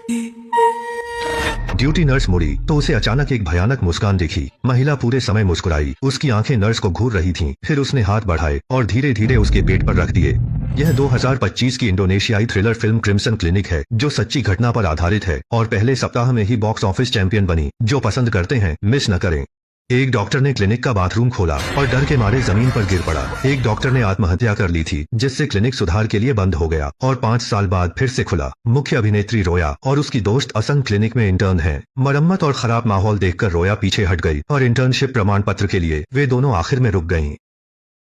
Duty nurse मुड़ी तो उसे अचानक एक भयानक मुस्कान दिखी। महिला पूरे समय मुस्कुराई, उसकी आंखें नर्स को घूर रही थीं। फिर उसने हाथ बढ़ाए और धीरे धीरे उसके पेट पर रख दिए। यह 2025 की इंडोनेशियाई थ्रिलर फिल्म क्रिम्सन क्लिनिक है, जो सच्ची घटना पर आधारित है और पहले सप्ताह में ही बॉक्स ऑफिस चैंपियन बनी। जो पसंद करते हैं मिस न करें। एक डॉक्टर ने क्लिनिक का बाथरूम खोला और डर के मारे जमीन पर गिर पड़ा। एक डॉक्टर ने आत्महत्या कर ली थी, जिससे क्लिनिक सुधार के लिए बंद हो गया और 5 साल बाद फिर से खुला। मुख्य अभिनेत्री रोया और उसकी दोस्त असंग क्लिनिक में इंटर्न हैं। मरम्मत और खराब माहौल देखकर रोया पीछे हट गई और इंटर्नशिप प्रमाण पत्र के लिए वे दोनों आखिर में रुक गईं।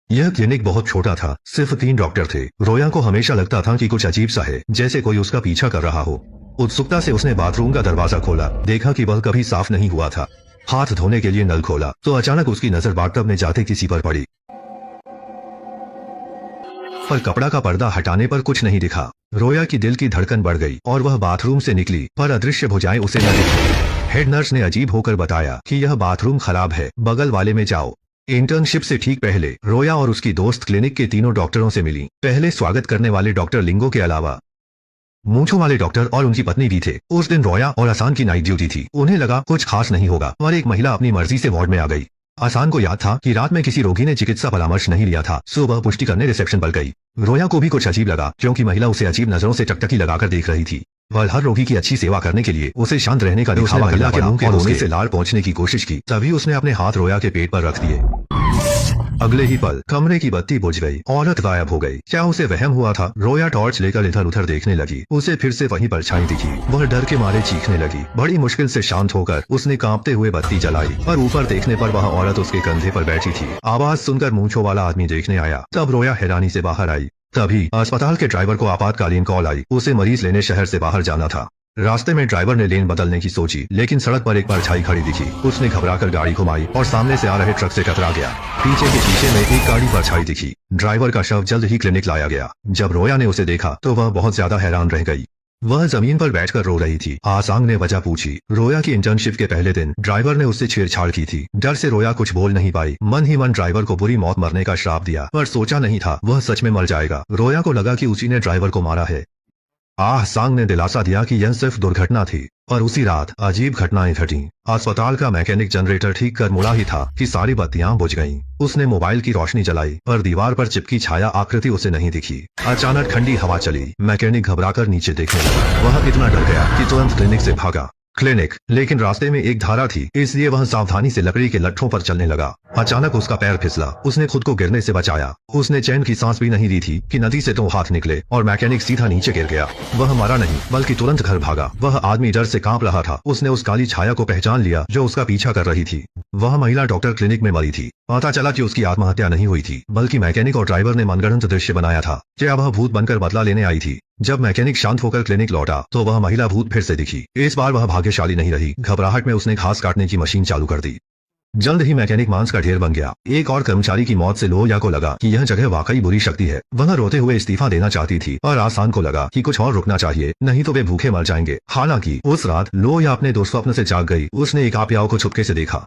यह क्लिनिक बहुत छोटा था, सिर्फ 3 डॉक्टर थे। रोया को हमेशा लगता था कि कुछ अजीब सा है, जैसे कोई उसका पीछा कर रहा हो। उत्सुकता से उसने बाथरूम का दरवाजा खोला, देखा कि वह कभी साफ नहीं हुआ था। हाथ धोने के लिए नल खोला तो अचानक उसकी नजर बाथटब में जाते किसी पर पड़ी, पर कपड़ा का पर्दा हटाने पर कुछ नहीं दिखा। रोया की दिल की धड़कन बढ़ गई और वह बाथरूम से निकली, पर अदृश्य भुजाएं उसे न दिखी। हेड नर्स ने अजीब होकर बताया कि यह बाथरूम खराब है, बगल वाले में जाओ। इंटर्नशिप से ठीक पहले रोया और उसकी दोस्त क्लिनिक के तीनों डॉक्टरों से मिली। पहले स्वागत करने वाले डॉक्टर लिंगो के अलावा मूंछों वाले डॉक्टर और उनकी पत्नी भी थे। उस दिन रोया और आसान की नाइट ड्यूटी थी। उन्हें लगा कुछ खास नहीं होगा और एक महिला अपनी मर्जी से वार्ड में आ गई। आसान को याद था कि रात में किसी रोगी ने चिकित्सा परामर्श नहीं लिया था, सो वह पुष्टि करने रिसेप्शन पर गई। रोया को भी कुछ अजीब लगा, क्योंकि महिला उसे अजीब नजरों से टकटकी लगाकर देख रही थी। वह हर रोगी की अच्छी सेवा करने के लिए उसे शांत रहने का दिखावा करना पड़ा और उसके से लाल पहुंचने की कोशिश की। तभी उसने अपने हाथ रोया के पेट पर रख दिए। अगले ही पल कमरे की बत्ती बुझ गई, औरत गायब हो गई। क्या उसे वहम हुआ था? रोया टॉर्च लेकर इधर उधर देखने लगी। उसे फिर से वही परछाई दिखी। वह डर के मारे चीखने लगी। बड़ी मुश्किल से शांत होकर उसने कांपते हुए बत्ती जलाई और ऊपर देखने पर वह औरत उसके कंधे पर बैठी थी। आवाज सुनकर मूंछों वाला आदमी देखने आया। तब रोया हैरानी से बाहर आई। तभी अस्पताल के ड्राइवर को आपातकालीन कॉल आई। उसे मरीज लेने शहर से बाहर जाना था। रास्ते में ड्राइवर ने लेन बदलने की सोची, लेकिन सड़क पर एक परछाई खड़ी दिखी। उसने घबराकर गाड़ी घुमाई और सामने से आ रहे ट्रक से टकरा गया। पीछे के शीशे में एक गाड़ी परछाई दिखी। ड्राइवर का शव जल्द ही क्लिनिक लाया गया। जब रोया ने उसे देखा तो वह बहुत ज्यादा हैरान रह गई। वह जमीन पर बैठकर रो रही थी। आसांग ने वजह पूछी। रोया की इंटर्नशिप के पहले दिन ड्राइवर ने उससे छेड़छाड़ की थी। डर से रोया कुछ बोल नहीं पाई। मन ही मन ड्राइवर को बुरी मौत मरने का श्राप दिया, पर सोचा नहीं था वह सच में मर जाएगा। रोया को लगा कि उसी ने ड्राइवर को मारा है। सांग ने दिलासा दिया कि यह सिर्फ दुर्घटना थी। और उसी रात अजीब घटनाएं घटी। अस्पताल का मैकेनिक जनरेटर ठीक कर मुड़ा ही था कि सारी बत्तियां बुझ गईं। उसने मोबाइल की रोशनी जलाई, पर दीवार पर चिपकी छाया आकृति उसे नहीं दिखी। अचानक ठंडी हवा चली। मैकेनिक घबराकर नीचे देखने लगा। वह इतना डर गया कि तुरंत क्लिनिक से भागा। लेकिन रास्ते में एक धारा थी, इसलिए वह सावधानी से लकड़ी के लट्ठों पर चलने लगा। अचानक उसका पैर फिसला। उसने खुद को गिरने से बचाया। उसने चैन की सांस भी नहीं ली थी कि नदी से 2 हाथ निकले और मैकेनिक सीधा नीचे गिर गया। वह मरा नहीं, बल्कि तुरंत घर भागा। वह आदमी डर से कांप रहा था। उसने उस काली छाया को पहचान लिया जो उसका पीछा कर रही थी। वह महिला डॉक्टर क्लिनिक में मरी थी। पता चला कि उसकी आत्महत्या नहीं हुई थी, बल्कि मैकेनिक और ड्राइवर ने मनगढ़ंत दृश्य बनाया था। क्या वह भूत बनकर बदला लेने आई थी? जब मैकेनिक शांत होकर क्लिनिक लौटा तो वह महिला भूत फिर से दिखी। इस बार वह भाग्यशाली नहीं रही। घबराहट में उसने घास काटने की मशीन चालू कर दी। जल्द ही मैकेनिक मांस का ढेर बन गया। एक और कर्मचारी की मौत से लोया को लगा कि यह जगह वाकई बुरी शक्ति है। वह रोते हुए इस्तीफा देना चाहती थी और आसान को लगा कि कुछ और रुकना चाहिए, नहीं तो वे भूखे मर जाएंगे। हालांकि उस रात लोया अपने दुस्वप्न से जाग गई। उसने एक आपियाओ को छुपके से देखा।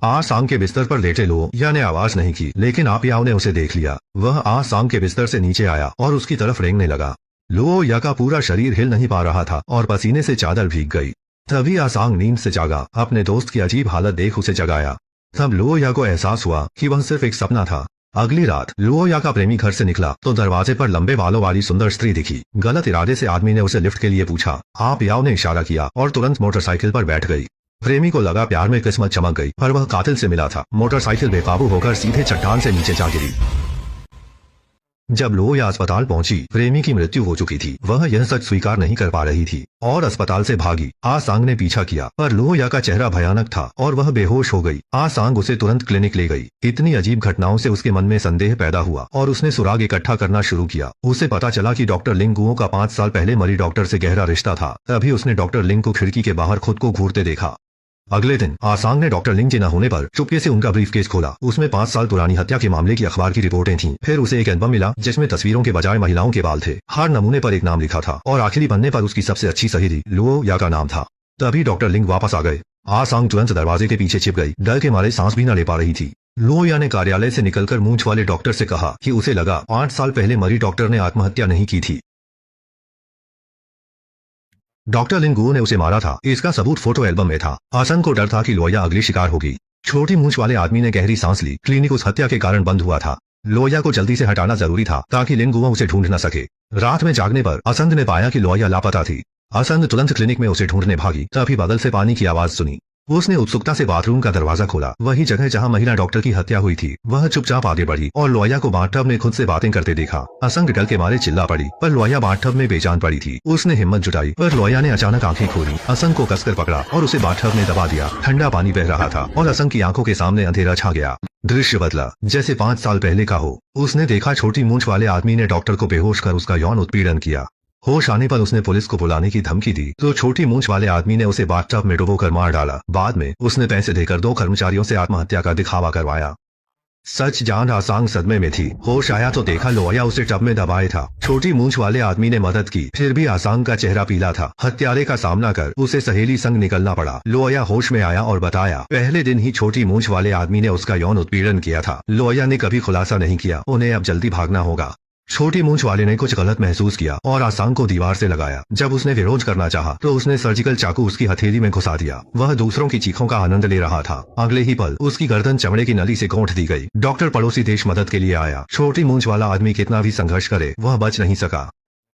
सांग के बिस्तर पर लेटे लोया ने आवाज नहीं की, लेकिन आपियाओ ने उसे देख लिया। वह सांग के बिस्तर से नीचे आया और उसकी तरफ रेंगने लगा। लोया का पूरा शरीर हिल नहीं पा रहा था और पसीने से चादर भीग गई। तभी सांग नींद से जागा। अपने दोस्त की अजीब हालत देख उसे जगाया। तब लोया को एहसास हुआ कि वह सिर्फ एक सपना था। अगली रात लोया का प्रेमी घर से निकला तो दरवाजे पर लंबे बालों वाली सुंदर स्त्री दिखी। गलत इरादे से आदमी ने उसे लिफ्ट के लिए पूछा। आपियाओ ने इशारा किया और तुरंत मोटरसाइकिल पर बैठ गई। प्रेमी को लगा प्यार में किस्मत चमक गई, पर वह कातिल से मिला था। मोटरसाइकिल बेकाबू होकर सीधे चट्टान से नीचे जा गिरी। जब लोया अस्पताल पहुंची, प्रेमी की मृत्यु हो चुकी थी। वह यह सच स्वीकार नहीं कर पा रही थी और अस्पताल से भागी। सांग ने पीछा किया, पर लोया का चेहरा भयानक था और वह बेहोश हो गई। सांग उसे तुरंत क्लिनिक ले गई। इतनी अजीब घटनाओं से उसके मन में संदेह पैदा हुआ और उसने सुराग इकट्ठा करना शुरू किया। उसे पता चला कि डॉक्टर लिंगुओ का 5 साल पहले मरी डॉक्टर से गहरा रिश्ता था। तभी उसने डॉक्टर लिंग को खिड़की के बाहर खुद को घूरते देखा। अगले दिन सांग ने डॉक्टर लिंग के न होने पर चुपके से उनका ब्रीफकेस खोला। उसमें 5 साल पुरानी हत्या के मामले की अखबार की रिपोर्टें थीं। फिर उसे एक एल्बम मिला जिसमें तस्वीरों के बजाय महिलाओं के बाल थे। हर नमूने पर एक नाम लिखा था और आखिरी पन्ने पर उसकी सबसे अच्छी सहेली लोया का नाम था। तभी डॉक्टर लिंग वापस आ गए। सांग तुरंत दरवाजे के पीछे छिप गई। डर के मारे सांस भी न ले पा रही थी। लोया ने कार्यालय से निकलकर मूंछ वाले डॉक्टर से कहा कि उसे लगा 8 साल पहले मरी डॉक्टर ने आत्महत्या नहीं की थी। डॉक्टर लिंगुओ ने उसे मारा था, इसका सबूत फोटो एल्बम में था। आसन को डर था कि लोया अगली शिकार होगी। छोटी मूंछ वाले आदमी ने गहरी सांस ली। क्लिनिक उस हत्या के कारण बंद हुआ था। लोया को जल्दी से हटाना जरूरी था ताकि लिंगुओ उसे ढूंढ न सके। रात में जागने पर असंध ने पाया कि लोया लापता थी। असंध तुरंत क्लिनिक में उसे ढूंढने भागी, तभी बगल से पानी की आवाज सुनी। उसने उत्सुकता से बाथरूम का दरवाजा खोला। वही जगह जहां महिला डॉक्टर की हत्या हुई थी। वह चुपचाप आगे बढ़ी और लोया को बाथटब में खुद से बातें करते देखा। असंग डर के मारे चिल्ला पड़ी, पर लोया बाथटब में बेजान पड़ी थी। उसने हिम्मत जुटाई, पर लोया ने अचानक आंखें खोली। असंग को कसकर पकड़ा और उसे बाथटब में दबा दिया। ठंडा पानी बह रहा था और असंग की आंखों के सामने अंधेरा छा गया। दृश्य बदला जैसे 5 साल पहले का हो। उसने देखा छोटी मूंछ वाले आदमी ने डॉक्टर को बेहोश कर उसका यौन उत्पीड़न किया। होश आने पर उसने पुलिस को बुलाने की धमकी दी, तो छोटी मूंछ वाले आदमी ने उसे बाथटब में डुबोकर मार डाला। बाद में उसने पैसे देकर 2 कर्मचारियों से आत्महत्या का दिखावा करवाया। सच जान आसांग सदमे में थी। होश आया तो देखा लोया उसे टब में दबाए था। छोटी मूंछ वाले आदमी ने मदद की, फिर भी आसांग का चेहरा पीला था। हत्यारे का सामना कर उसे सहेली संग निकलना पड़ा। लोया होश में आया और बताया, पहले दिन ही छोटी मूंछ वाले आदमी ने उसका यौन उत्पीड़न किया था। लोया ने कभी खुलासा नहीं किया। उन्हें अब जल्दी भागना होगा। छोटी मूंछ वाले ने कुछ गलत महसूस किया और आसांग को दीवार से लगाया। जब उसने विरोध करना चाहा तो उसने सर्जिकल चाकू उसकी हथेली में घुसा दिया। वह दूसरों की चीखों का आनंद ले रहा था। अगले ही पल उसकी गर्दन चमड़े की नली से गोंठ दी गई। डॉक्टर पड़ोसी देश मदद के लिए आया। छोटी मूंछ वाला आदमी कितना भी संघर्ष करे, वह बच नहीं सका।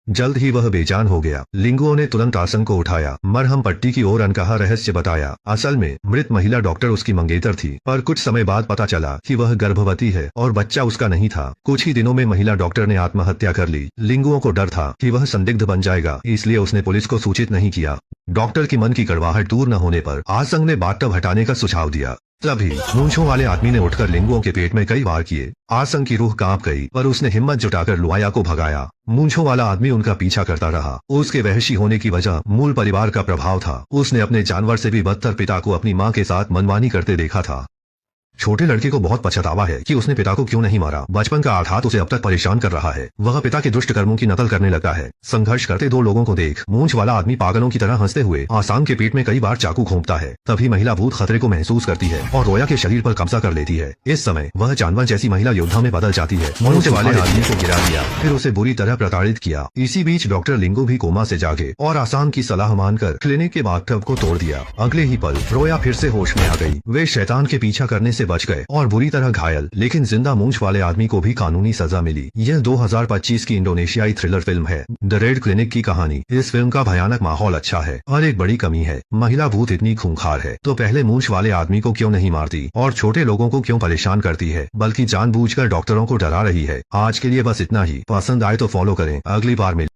जल्द ही वह बेजान हो गया। लिंगुओ ने तुरंत आसंग को उठाया, मरहम पट्टी की ओर अनकहा रहस्य बताया। असल में मृत महिला डॉक्टर उसकी मंगेतर थी, पर कुछ समय बाद पता चला कि वह गर्भवती है और बच्चा उसका नहीं था। कुछ ही दिनों में महिला डॉक्टर ने आत्महत्या कर ली। लिंगुओ को डर था कि वह संदिग्ध बन जाएगा, इसलिए उसने पुलिस को सूचित नहीं किया। डॉक्टर की मन की कड़वाहट दूर न होने पर आसंग ने बाथटब हटाने का सुझाव दिया। तभी मूंछों वाले आदमी ने उठकर लिंगुओं के पेट में कई वार किए। आसंग की रूह कांप गई, पर उसने हिम्मत जुटाकर लोया को भगाया। मूंछों वाला आदमी उनका पीछा करता रहा। उसके वहशी होने की वजह मूल परिवार का प्रभाव था। उसने अपने जानवर से भी बदतर पिता को अपनी मां के साथ मनमानी करते देखा था। छोटे लड़के को बहुत पछतावा है कि उसने पिता को क्यों नहीं मारा। बचपन का आघात उसे अब तक परेशान कर रहा है। वह पिता के दुष्ट कर्मों की नकल करने लगा है। संघर्ष करते 2 लोगों को देख मूंछ वाला आदमी पागलों की तरह हंसते हुए आसांग के पेट में कई बार चाकू घोंपता है। तभी महिला भूत खतरे को महसूस करती है और रोया के शरीर पर कब्जा कर लेती है। इस समय वह जानवर जैसी महिला योद्धा में बदल जाती है। मूंछ वाले आदमी को गिरा दिया, फिर उसे बुरी तरह प्रताड़ित किया। इसी बीच डॉक्टर लिंगो भी कोमा से जागे और आसांग की सलाह मानकर क्लिनिक के बाथटब को तोड़ दिया। अगले ही पल रोया फिर से होश में आ गई। वे शैतान के पीछा करने से बच गए और बुरी तरह घायल, लेकिन जिंदा मूंछ वाले आदमी को भी कानूनी सजा मिली। यह 2025 की इंडोनेशियाई थ्रिलर फिल्म है, द रेड क्लिनिक की कहानी। इस फिल्म का भयानक माहौल अच्छा है और एक बड़ी कमी है, महिला भूत इतनी खूंखार है तो पहले मूंछ वाले आदमी को क्यों नहीं मारती और छोटे लोगों को क्यों परेशान करती है, बल्कि जानबूझकर डॉक्टरों को डरा रही है। आज के लिए बस इतना ही। पसंद आए तो फॉलो करें। अगली बार मिलें।